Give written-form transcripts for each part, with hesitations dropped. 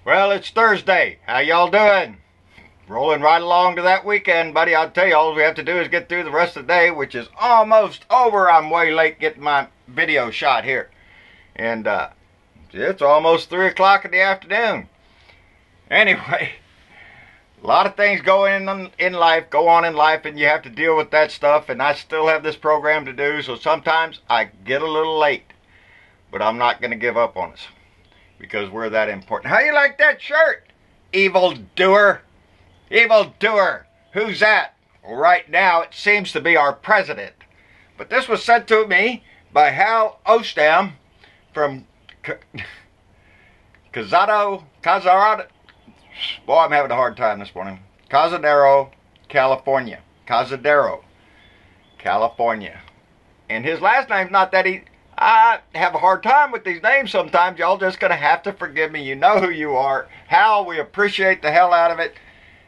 Well, it's Thursday. How y'all doing? Rolling right along to that weekend, buddy. I'll tell you, all we have to do is get through the rest of the day, which is almost over. I'm way late getting my video shot here. And it's almost 3 o'clock in the afternoon. Anyway, a lot of things go on in life, and you have to deal with that stuff. And I still have this program to do, so sometimes I get a little late. But I'm not going to give up on us, because we're that important. How you like that shirt, evil doer? Evil doer. Who's that? Well, right now it seems to be our president. But this was sent to me by Hal Ostam from Cazado. Boy, I'm having a hard time this morning. Cazadero, California. Cazadero, California. And his last name's not that easy. I have a hard time with these names sometimes. Y'all just going to have to forgive me. You know who you are. Hal, we appreciate the hell out of it.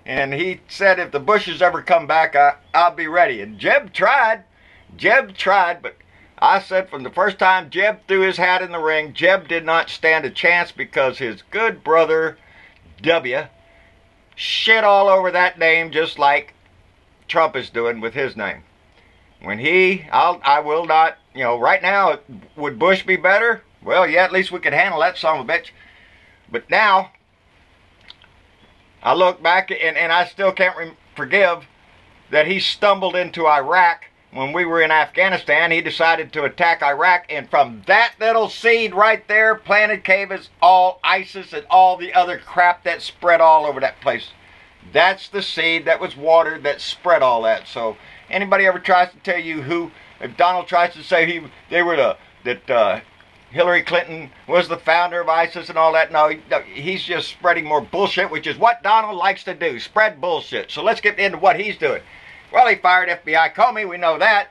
And he said if the Bushes ever come back, I'll be ready. And Jeb tried. But I said from the first time Jeb threw his hat in the ring, Jeb did not stand a chance because his good brother, W, shit all over that name just like Trump is doing with his name. When I will not, right now, would Bush be better? Well, yeah, at least we could handle that son of a bitch. But now, I look back and I still can't forgive that he stumbled into Iraq when we were in Afghanistan. He decided to attack Iraq, and from that little seed right there planted came as all ISIS and all the other crap that spread all over that place. That's the seed that was watered that spread all that. So anybody ever tries to tell you if Donald tries to say that Hillary Clinton was the founder of ISIS and all that, no, he's just spreading more bullshit, which is what Donald likes to do, spread bullshit. So let's get into what he's doing. Well, he fired FBI Comey, we know that.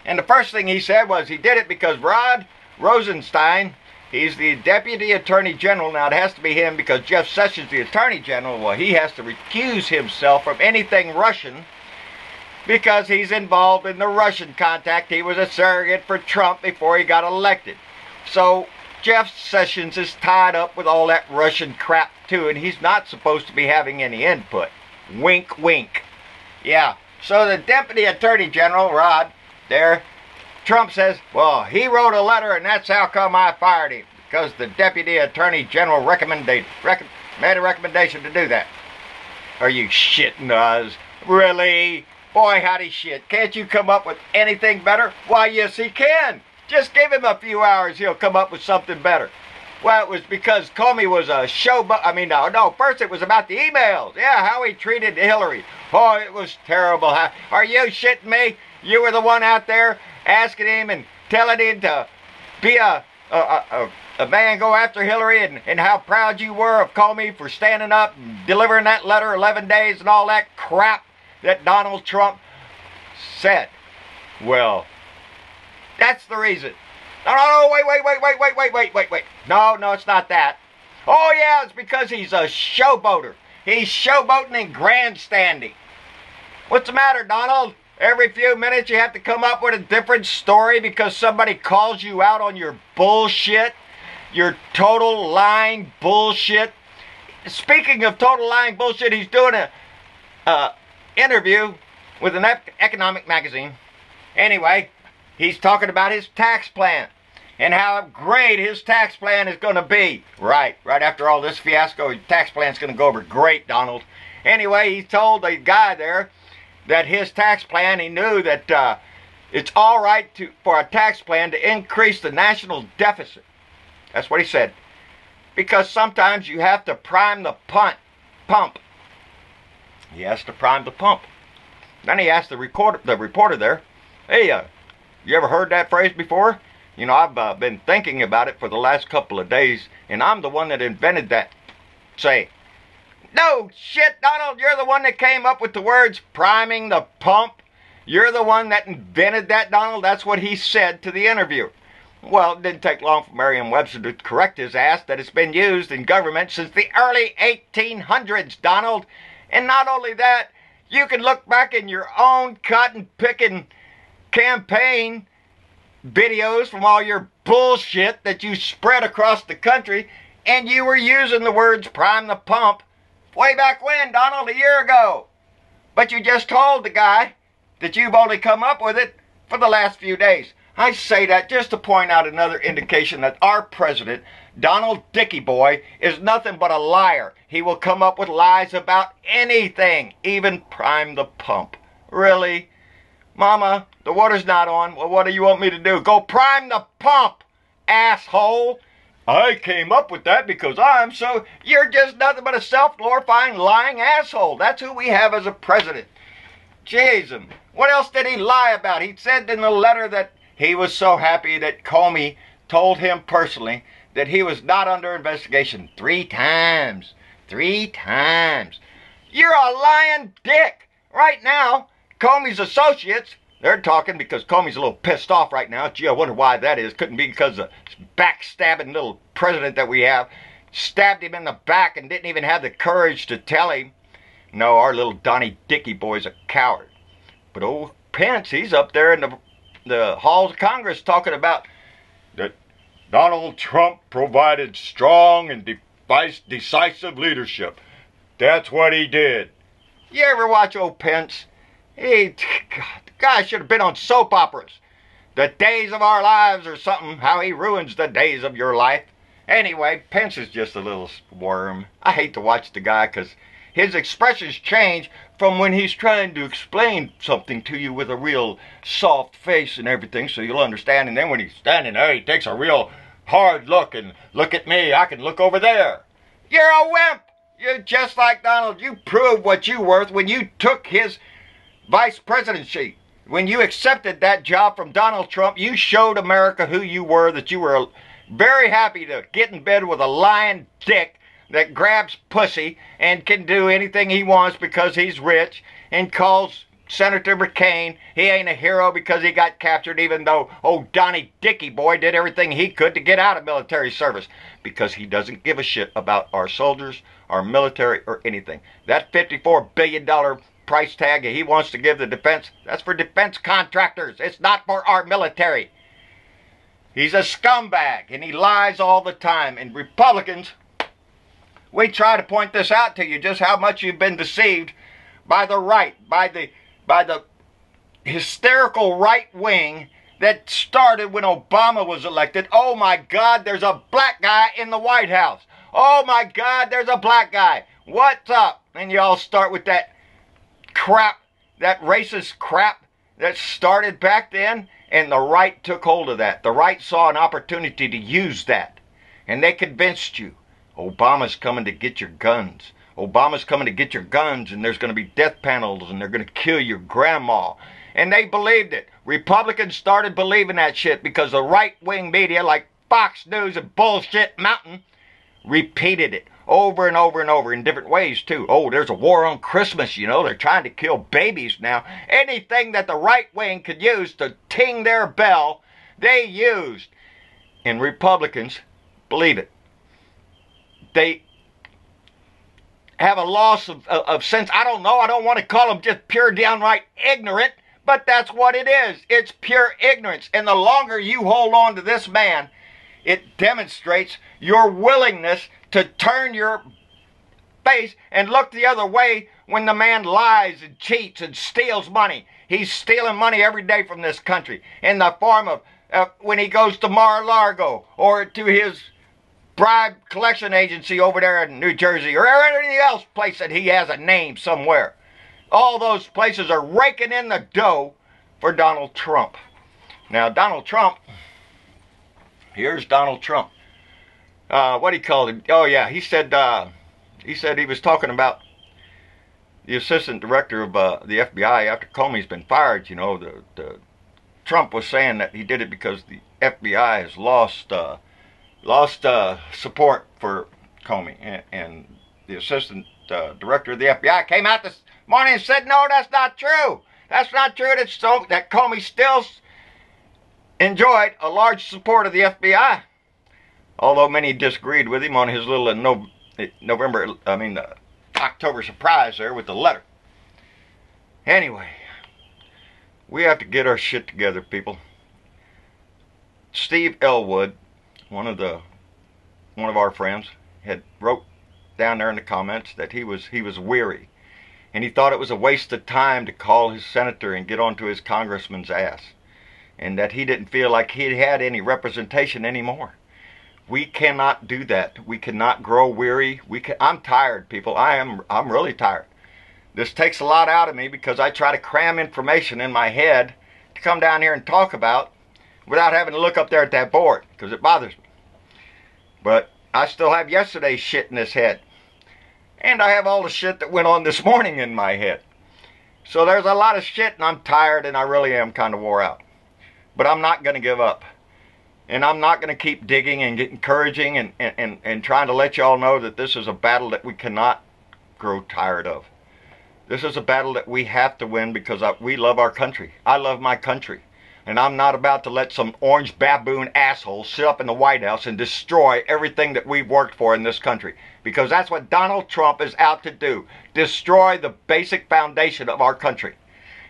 And the first thing he said was he did it because Rod Rosenstein, he's the Deputy Attorney General. Now, it has to be him because Jeff Sessions, the Attorney General, well, he has to recuse himself from anything Russian because he's involved in the Russian contact. He was a surrogate for Trump before he got elected. So Jeff Sessions is tied up with all that Russian crap too, and he's not supposed to be having any input. Wink, wink. Yeah, so the Deputy Attorney General, Rod, there, Trump says, well, he wrote a letter and that's how come I fired him, because the Deputy Attorney General made a recommendation to do that. Are you shitting us? Really? Boy, howdy shit. Can't you come up with anything better? Why, yes, he can. Just give him a few hours, he'll come up with something better. Well, it was because Comey was a showboat. No, first it was about the emails. Yeah, how he treated Hillary. Oh, it was terrible. Are you shitting me? You were the one out there asking him and telling him to be a man, go after Hillary, and how proud you were of Comey for standing up and delivering that letter 11 days and all that crap that Donald Trump said. Well, that's the reason. No, wait. No, it's not that. Oh, yeah, it's because he's a showboater. He's showboating and grandstanding. What's the matter, Donald? Every few minutes you have to come up with a different story because somebody calls you out on your bullshit, your total lying bullshit. Speaking of total lying bullshit, he's doing a interview with an economic magazine. Anyway, he's talking about his tax plan and how great his tax plan is going to be. Right after all this fiasco, his tax plan is going to go over great, Donald. Anyway, he told the guy there that his tax plan, he knew that it's all right for a tax plan to increase the national deficit. That's what he said. Because sometimes you have to prime the pump. He has to prime the pump. Then he asked the reporter there, hey, you ever heard that phrase before? I've been thinking about it for the last couple of days, and I'm the one that invented that. Say, no shit, Donald, you're the one that came up with the words priming the pump. You're the one that invented that, Donald. That's what he said to the interviewer. Well, it didn't take long for Merriam-Webster to correct his ass that it's been used in government since the early 1800s, Donald. And not only that, you can look back in your own cotton-picking campaign videos from all your bullshit that you spread across the country, And you were using the words prime the pump way back when, Donald, a year ago. But you just told the guy that you've only come up with it for the last few days. I say that just to point out another indication that our president, Donald Dickey Boy, is nothing but a liar. He will come up with lies about anything, even prime the pump. Really? Mama, the water's not on. Well, what do you want me to do? Go prime the pump, asshole. I came up with that because I'm so... You're just nothing but a self-glorifying, lying asshole. That's who we have as a president. Jesus. What else did he lie about? He said in the letter that he was so happy that Comey told him personally that he was not under investigation 3 times. 3 times. You're a lying dick. Right now, Comey's associates, they're talking because Comey's a little pissed off right now. Gee, I wonder why that is. Couldn't be because the backstabbing little president that we have stabbed him in the back and didn't even have the courage to tell him. No, our little Donnie Dickey Boy's a coward. But old Pence, he's up there in the halls of Congress talking about that Donald Trump provided strong and decisive leadership. That's what he did. You ever watch old Pence? The guy should have been on soap operas. The Days of Our Lives or something, how he ruins the days of your life. Anyway, Pence is just a little worm. I hate to watch the guy because his expressions change from when he's trying to explain something to you with a real soft face and everything so you'll understand. And then when he's standing there, he takes a real hard look and look at me. I can look over there. You're a wimp. You're just like Donald. You proved what you're worth when you took his vice presidency. When you accepted that job from Donald Trump, you showed America who you were, that you were very happy to get in bed with a lying dick that grabs pussy and can do anything he wants because he's rich, and calls Senator McCain, he ain't a hero because he got captured, even though old Donnie Dickey Boy did everything he could to get out of military service, because he doesn't give a shit about our soldiers, our military, or anything. That $54 billion price tag he wants to give the defense, that's for defense contractors. It's not for our military. He's a scumbag, and he lies all the time. And Republicans, we try to point this out to you, just how much you've been deceived by the right, by the hysterical right wing that started when Obama was elected. Oh my God, there's a black guy in the White House. Oh my God, there's a black guy. What's up? And you all start with that crap, that racist crap that started back then, and the right took hold of that. The right saw an opportunity to use that, and they convinced you. Obama's coming to get your guns. Obama's coming to get your guns, and there's going to be death panels, and they're going to kill your grandma. And they believed it. Republicans started believing that shit because the right-wing media, like Fox News and Bullshit Mountain, repeated it over and over and over in different ways, too. Oh, there's a war on Christmas, you know. They're trying to kill babies now. Anything that the right wing could use to ting their bell, they used. And Republicans believe it. They have a loss of sense. I don't know. I don't want to call them just pure downright ignorant, but that's what it is. It's pure ignorance. And the longer you hold on to this man, it demonstrates your willingness to turn your face and look the other way when the man lies and cheats and steals money. He's stealing money every day from this country in the form of when he goes to Mar-a-Lago or to his bribe collection agency over there in New Jersey or anything else place that he has a name somewhere. All those places are raking in the dough for Donald Trump. Now, Donald Trump, here's Donald Trump. What he called him? Oh yeah, he said he was talking about the assistant director of the FBI after Comey's been fired. You know, the Trump was saying that he did it because the FBI has lost support for Comey, and the assistant director of the FBI came out this morning and said, no, that's not true. That's not true. That Comey still enjoyed a large support of the FBI, although many disagreed with him on his little October surprise there with the letter. Anyway, we have to get our shit together, people. Steve Elwood, one of the one of our friends, had wrote down there in the comments that he was weary, and he thought it was a waste of time to call his senator and get onto his congressman's ass, and that he didn't feel like he had any representation anymore. We cannot do that. We cannot grow weary. I'm tired, people. I'm really tired. This takes a lot out of me because I try to cram information in my head to come down here and talk about without having to look up there at that board, because it bothers me. But I still have yesterday's shit in this head. And I have all the shit that went on this morning in my head. So there's a lot of shit, and I'm tired, and I really am kind of wore out. But I'm not going to give up. And I'm not going to keep digging and encouraging and trying to let y'all know that this is a battle that we cannot grow tired of. This is a battle that we have to win because we love our country. I love my country. And I'm not about to let some orange baboon asshole sit up in the White House and destroy everything that we've worked for in this country. Because that's what Donald Trump is out to do. Destroy the basic foundation of our country.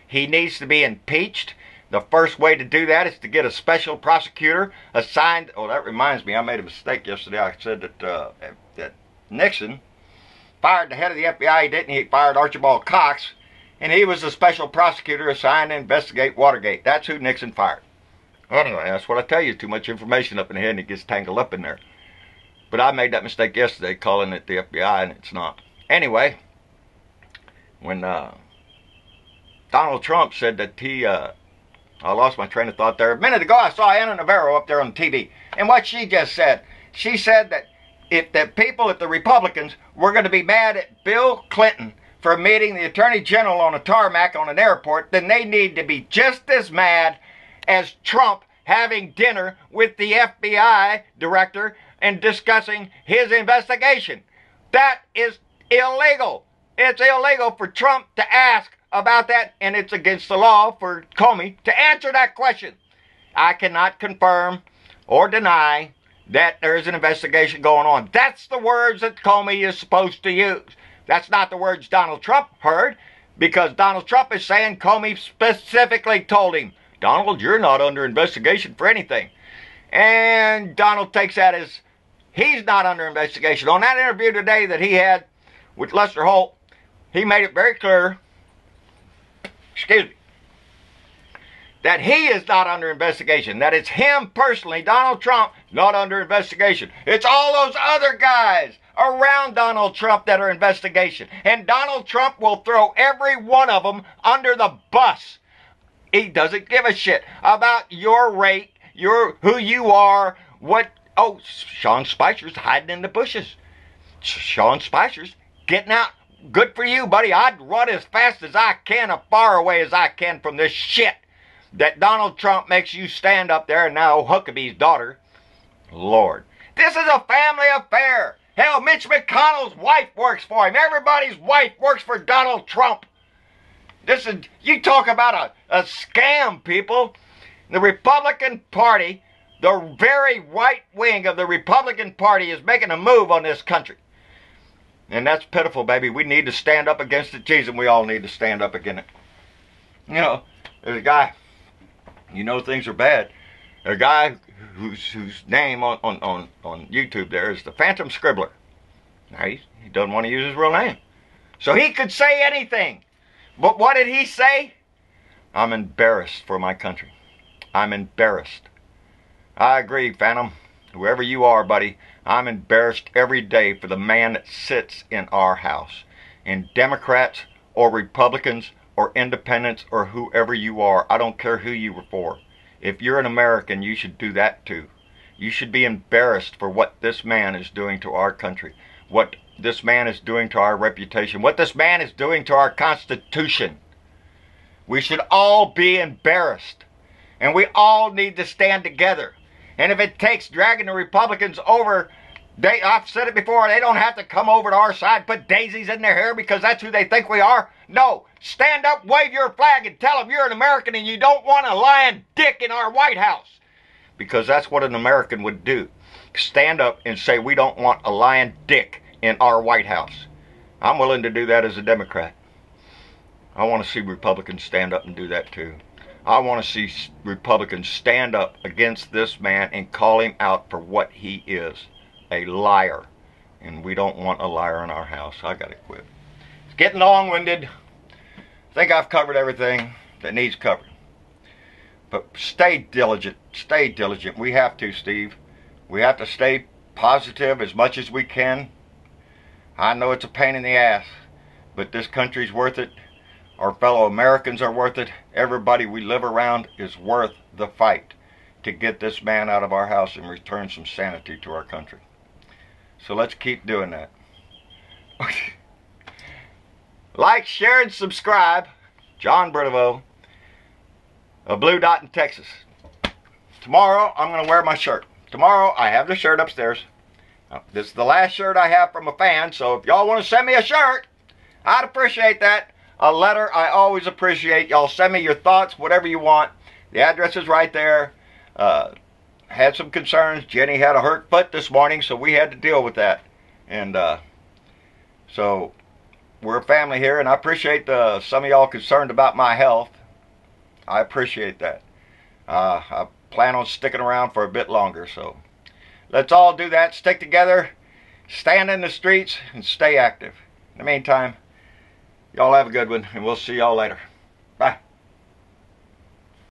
He needs to be impeached. The first way to do that is to get a special prosecutor assigned. Oh, that reminds me, I made a mistake yesterday. I said that Nixon fired the head of the FBI. He didn't. He fired Archibald Cox, and he was the special prosecutor assigned to investigate Watergate. That's who Nixon fired. Anyway, that's what I tell you. Too much information up in the head, and it gets tangled up in there. But I made that mistake yesterday, calling it the FBI, and it's not. Anyway, when Donald Trump said that I lost my train of thought there. A minute ago, I saw Anna Navarro up there on TV. And what she just said, she said that if the Republicans were going to be mad at Bill Clinton for meeting the Attorney General on a tarmac on an airport, then they need to be just as mad as Trump having dinner with the FBI director and discussing his investigation. That is illegal. It's illegal for Trump to ask about that, and it's against the law for Comey to answer that question. I cannot confirm or deny that there is an investigation going on. That's the words that Comey is supposed to use. That's not the words Donald Trump heard, because Donald Trump is saying Comey specifically told him, Donald, you're not under investigation for anything. And Donald takes that as he's not under investigation. On that interview today that he had with Lester Holt, he made it very clear, that he is not under investigation. That it's him personally, Donald Trump, not under investigation. It's all those other guys around Donald Trump that are investigation. And Donald Trump will throw every one of them under the bus. He doesn't give a shit about your rate, who you are, what. Oh, Sean Spicer's hiding in the bushes. Sean Spicer's getting out. Good for you, buddy. I'd run as fast as I can, as far away as I can from this shit that Donald Trump makes you stand up there, and now Huckabee's daughter. Lord. This is a family affair. Hell, Mitch McConnell's wife works for him. Everybody's wife works for Donald Trump. You talk about a scam, people. The Republican Party, the very right wing of the Republican Party, is making a move on this country. And that's pitiful, baby. We need to stand up against it. Geez, and we all need to stand up against it. You know, there's a guy, you know things are bad. A guy whose name on YouTube there is the Phantom Scribbler. Now, he doesn't want to use his real name. So he could say anything. But what did he say? I'm embarrassed for my country. I'm embarrassed. I agree, Phantom. Whoever you are, buddy, I'm embarrassed every day for the man that sits in our house. And Democrats or Republicans or independents or whoever you are, I don't care who you were for. If you're an American, you should do that too. You should be embarrassed for what this man is doing to our country, what this man is doing to our reputation, what this man is doing to our Constitution. We should all be embarrassed. And we all need to stand together. And if it takes dragging the Republicans over, I've said it before, they don't have to come over to our side, put daisies in their hair because that's who they think we are. No, stand up, wave your flag, and tell them you're an American and you don't want a lying dick in our White House. Because that's what an American would do. Stand up and say we don't want a lying dick in our White House. I'm willing to do that as a Democrat. I want to see Republicans stand up and do that too. I want to see Republicans stand up against this man and call him out for what he is. a liar. And we don't want a liar in our house. I gotta quit. It's getting long-winded. I think I've covered everything that needs covered. But stay diligent. Stay diligent. We have to, Steve. We have to stay positive as much as we can. I know it's a pain in the ass, but this country's worth it. Our fellow Americans are worth it. Everybody we live around is worth the fight to get this man out of our house and return some sanity to our country. So let's keep doing that. Like, share, and subscribe. John Britovo, a Blue Dot in Texas. Tomorrow, I'm going to wear my shirt. Tomorrow, I have the shirt upstairs. This is the last shirt I have from a fan, so if y'all want to send me a shirt, I'd appreciate that. A letter, I always appreciate. Y'all send me your thoughts, whatever you want. The address is right there. Had some concerns. Jenny had a hurt foot this morning, so we had to deal with that. And so we're a family here, and I appreciate some of y'all concerned about my health. I appreciate that. I plan on sticking around for a bit longer, so let's all do that. Stick together, stand in the streets, and stay active. In the meantime, y'all have a good one, and we'll see y'all later. Bye.